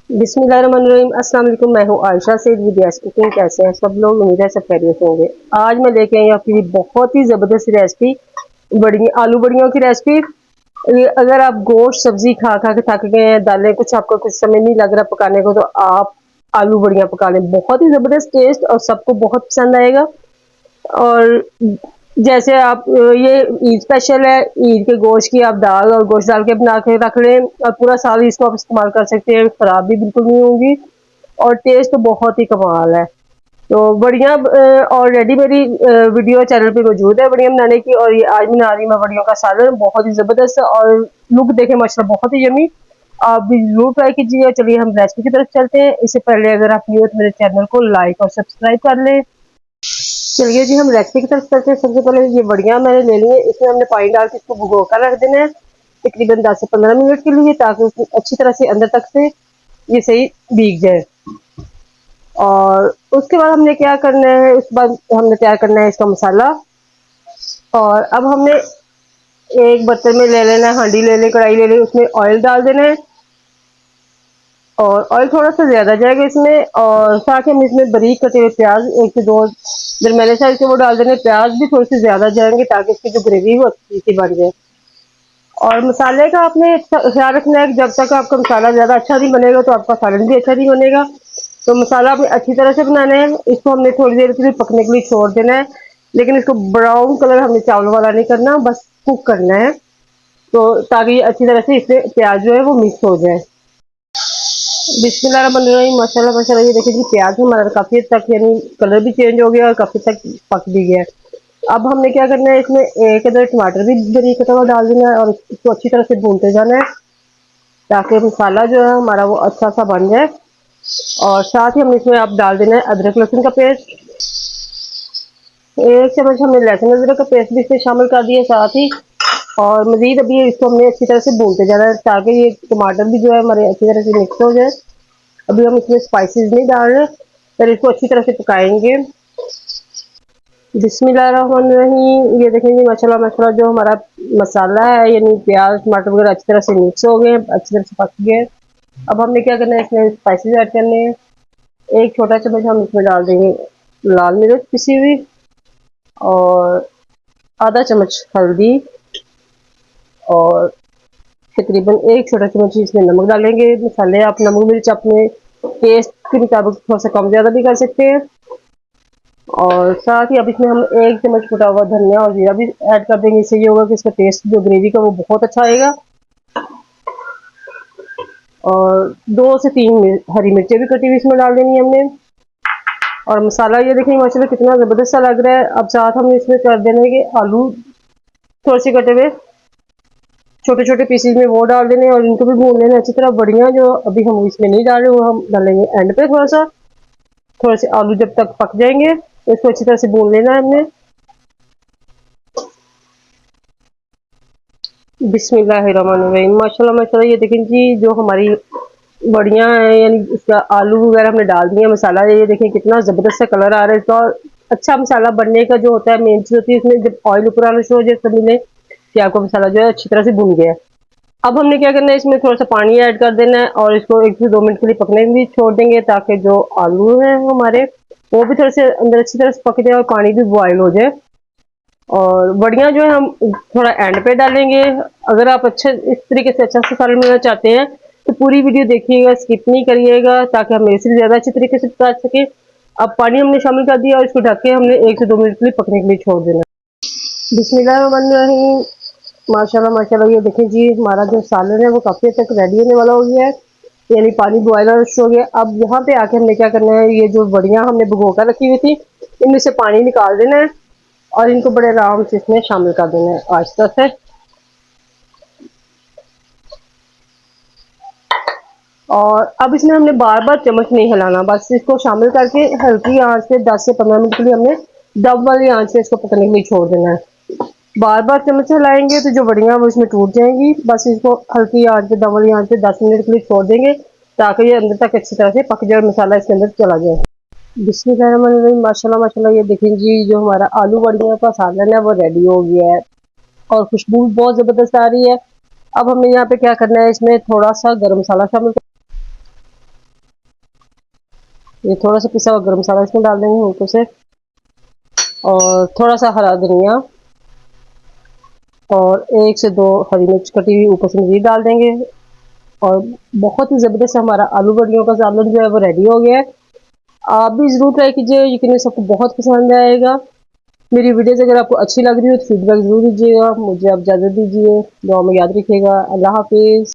बिस्मिल्लाहिर्रहमानिर्रहीम। अस्सलाम वालेकुम। मैं हूँ आयशा से विद्यास कुकिंग। कैसे हैं सब लोग? उम्मीद है सब खैरियत से होंगे। आज मैं लेके आई आपके लिए बहुत ही ज़बरदस्त रेसिपी, बड़ी आलू बड़ियों की रेसिपी। अगर आप गोश्त सब्जी खा खा के थक गए हैं, दालें कुछ आपको कुछ समय नहीं लग रहा पकाने को, तो आप आलू बड़ियाँ पका लें। बहुत ही ज़बरदस्त टेस्ट और सबको बहुत पसंद आएगा। और जैसे आप ये ईद स्पेशल है, ईद के गोश्त की आप दाल और गोश्त डाल के बना के रख लें और पूरा साल इसको आप इस्तेमाल कर सकते हैं, खराब भी बिल्कुल नहीं होंगी और टेस्ट तो बहुत ही कमाल है। तो बढ़िया ऑलरेडी मेरी वीडियो चैनल पे मौजूद है बढ़िया बनाने की, और ये आज बना रही मैं बढ़ियों का सालन, बहुत ही जबरदस्त और लुक देखे माशाल्लाह बहुत ही यमी। आप भी जरूर ट्राई कीजिएगा। चलिए हम रेसिपी की तरफ चलते हैं। इससे पहले अगर आप न्यू हो तो मेरे चैनल को लाइक और सब्सक्राइब कर लें। चलिए जी हम रेसिपी की तरफ चलते हैं। सबसे पहले ये बढ़िया मैंने ले ली है, इसमें हमने पानी डाल के इसको भिगो कर रख देना है तकरीबन 10 से 15 मिनट के लिए, ताकि उसमें अच्छी तरह से अंदर तक से ये सही भीग जाए। और उसके बाद हमने क्या करना है, उसके बाद हमने तैयार करना है इसका मसाला। और अब हमने एक बर्तन में ले लेना है, हांडी ले लें, कढ़ाई ले लें, उसमें ऑयल डाल देना है और ऑयल थोड़ा सा ज्यादा जाएगा इसमें। और साथ ही हम इसमें बारीक कटे हुए प्याज 1 से 2 दरमियाने साइज के वो डाल देने। प्याज भी थोड़े से ज्यादा जाएंगे ताकि इसकी जो ग्रेवी वो अच्छी सी बन जाए। और मसाले का आपने ख्याल रखना है कि जब तक आपका मसाला ज्यादा अच्छा नहीं बनेगा तो आपका सालन भी अच्छा नहीं बनेगा। तो मसाला आपने अच्छी तरह से बनाना है। इसको हमने थोड़ी देर के लिए पकने के लिए छोड़ देना है, लेकिन इसको ब्राउन कलर हमने चावल वाला नहीं करना, बस कुक करना है, तो ताकि ये अच्छी तरह से इसमें प्याज जो है वो मिक्स हो जाए। बिस्मिल्लाहिर्रहमानिर्रहीम। माशाल्लाह माशाल्लाह, ये देखिए जी प्याज हमारा काफी हद तक यानी कलर भी चेंज हो गया और काफी तक पक भी गया। अब हमने क्या करना है, इसमें एक अदर टमाटर भी बारीक कटा हुआ डाल देना है और इसको अच्छी तरह से भूनते जाना है ताकि मसाला जो है हमारा वो अच्छा सा बन जाए। और साथ ही हम इसमें आप डाल देना है अदरक लहसुन का पेस्ट। 1 चम्मच हमने लहसुन अदरक का पेस्ट भी इसमें शामिल कर दिया साथ ही। और मजीद अभी इसको हमने अच्छी तरह से भूनते जाना है ताकि ये टमाटर भी जो है हमारे अच्छी तरह से मिक्स हो जाए। अभी हम इसमें स्पाइसेस नहीं डाल रहे, फिर इसको अच्छी तरह से पकाएंगे। बिस्मिल्लाहिर्रहमानिर्रहीम। ये देखेंगे माशाल्लाह माशाल्लाह जो हमारा मसाला है यानी प्याज टमाटर वगैरह अच्छी तरह से मिक्स हो गए, अच्छी तरह से पक गए। अब हमने क्या करना है, इसमें स्पाइसेस ऐड करने हैं। 1 छोटा चम्मच हम इसमें डाल देंगे लाल मिर्च पिसी हुई, और आधा चम्मच हल्दी, और तकरीबन 1 छोटा चम्मच इसमें नमक डालेंगे। मसाले आप नमक मिर्च अपने टेस्ट के मुताबिक थोड़ा सा कम ज़्यादा भी कर सकते हैं। और साथ ही अब इसमें हम 1 चम्मच कुटा हुआ धनिया और जीरा भी ऐड कर देंगे। इससे ये होगा कि इसका टेस्ट जो ग्रेवी का वो बहुत अच्छा आएगा। और 2 से 3 हरी मिर्चें भी कटी हुई इसमें डाल देनी है हमने। और मसाला ये देखिए माशाल्लाह कितना ज़बरदस्त सा लग रहा है। अब साथ हम इसमें कर देने कि आलू थोड़े से कटे हुए छोटे छोटे पीसेज में वो डाल देने और इनको भी भून लेना अच्छी तरह। बढ़िया जो अभी हम इसमें नहीं डाल रहे वो हम डालेंगे एंड पे। थोड़ा से आलू जब तक पक जाएंगे तो इसको अच्छी तरह से भून लेना है हमने। बिस्मिल्लाहिर्रहमानिर्रहीम। माशाल्लाह माशाल्लाह, ये देखें जी जो हमारी बढ़िया है यानी इसका आलू वगैरह हमने डाल दिया मसाला। ये देखें कितना ज़बरदस्त सा कलर आ रहा है इसका। अच्छा मसाला बनने का जो होता है मेन चीज़ होती है इसमें जब ऑयल ऊपर आना शुरू हो जाए तब मिले कि आपका मसाला जो है अच्छी तरह से भुन गया है। अब हमने क्या करना है, इसमें थोड़ा सा पानी ऐड कर देना है और इसको 1 से 2 मिनट के लिए पकने के लिए छोड़ देंगे ताकि जो आलू है हमारे वो भी थोड़े से अंदर अच्छी तरह से पक जाए और पानी भी बॉयल हो जाए। और बढ़िया जो है हम थोड़ा एंड पे डालेंगे। अगर आप अच्छे इस तरीके से अच्छा सा सालन बनाना चाहते हैं तो पूरी वीडियो देखिएगा, स्किप नहीं करिएगा ताकि हम मेरे से ज़्यादा अच्छी तरीके से पका सके। अब पानी हमने शामिल कर दिया और इसको ढक के हमने 1 से 2 मिनट के लिए पकने के लिए छोड़ देना। बिस्मिल्लाहिर्रहमानिर्रहीम। माशाल्लाह माशाल्लाह, ये देखें जी हमारा जो सालन है वो काफ़ी हद तक रेडी होने वाला हो गया है, यानी पानी बॉयल होना शुरू हो गया। अब यहाँ पे आके हमने क्या करना है, ये जो बढ़िया हमने भिगो कर रखी हुई थी इनमें से पानी निकाल देना है और इनको बड़े आराम से इसमें शामिल कर देना है आहिस्ता से। और अब इसमें हमने बार बार चम्मच नहीं हिलाना, बस इसको शामिल करके हल्की आंच पे 10 से 15 मिनट के लिए हमने दब वाली आंच पे इसको पकने के लिए छोड़ देना है। बार बार चम्मच हिलाएंगे तो जो बढ़िया वो इसमें टूट जाएंगी। बस इसको हल्की आंच पे दब वाली आंच पे 10 मिनट के लिए छोड़ देंगे ताकि ये अंदर तक अच्छी तरह से पक जाए, मसाला इसके अंदर चला जाए। बिस्मिल्लाहिर्रहमानिर्रहीम। माशाल्लाह माशाल्लाह, ये देखें जी जो हमारा आलू बड़ियों का सालन है वो रेडी हो गया है और खुशबू बहुत ज़बरदस्त आ रही है। अब हमें यहाँ पे क्या करना है, इसमें थोड़ा सा गर्म मसाला शामिल ये थोड़ा सा पिसा हुआ गरम मसाला इसमें डाल देंगे ऊपर से, और थोड़ा सा हरा धनिया, और 1 से 2 हरी मिर्च कटी हुई ऊपर से मजीद डाल देंगे। और बहुत ही ज़बरदस्त हमारा आलू बड़ियों का सालन जो है वो रेडी हो गया है। आप भी ज़रूर ट्राई कीजिए, यकीन सबको बहुत पसंद आएगा। मेरी वीडियोज़ अगर आपको अच्छी लग रही हो तो फीडबैक ज़रूर दीजिएगा। मुझे आप इजाज़त दीजिए, दुआ में याद रखिएगा। अल्लाह हाफिज़।